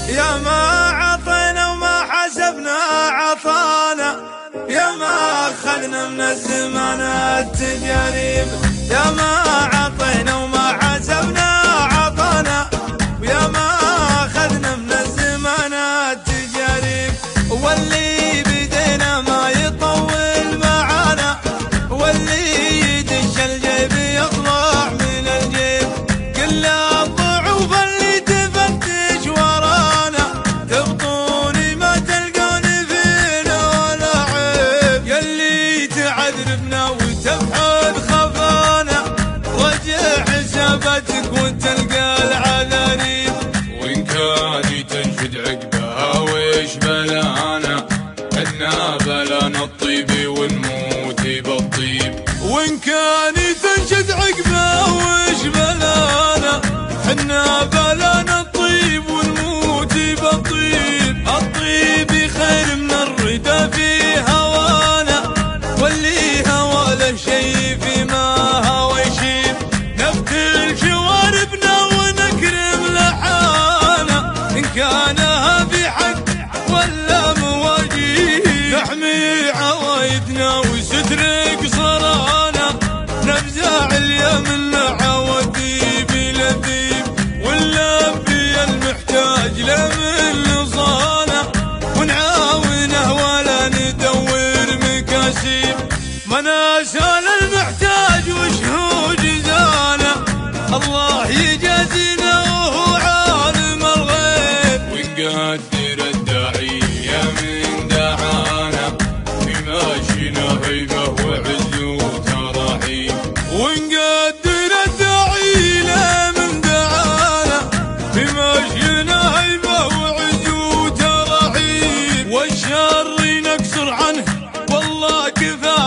يا ما عطينا وما حسبنا عطانا، يا ما أخذنا من الزمان التجارب. يا ما عطينا وما حسبنا عطانا، ويا ما أخذنا من الزمان التجارب. واللي بدينا ما يطول معانا، واللي يدش الجيب يطلع من الجيب. كل الضعوف اللي تفتش ورانا، تبطوني ما تلقوني فينا ولا عيب. يلي تعذربنا وتبحث خفانا، رجع حساباتك وتلقى العذاريب. وإن كان تنشد عقبها وش بلانا، حنا بلانا الطيب ونموت بالطيب. وإن كان تنشد عقبه وش بلانا، حنا بلانا الطيب ونموت بالطيب. الطيب خير من الردى في هوانا، واللي هوى له شي فيما هوى يشيب. نفتل شواربنا ونكرم لحانا، إن كانها في حق ولا مواجيب. نحمي عوايدنا وستر قصرانا، نفزع اليمن عوديب لذيب. ونلبي المحتاج لمن نصانا، ونعاونه ولا ندور مكاسيب. مناسال المحتاج وشهو جزانا، الله يجازينا وهو عالم الغيب. ونقدر الداعي يا من دعانا، في ماشينا هيبة وعز وتراحيب. ونقدر الداعي لا من دعانا، في ماشينا هيبة وعز وتراحيب. والشر نكسر عنه والله كفاية.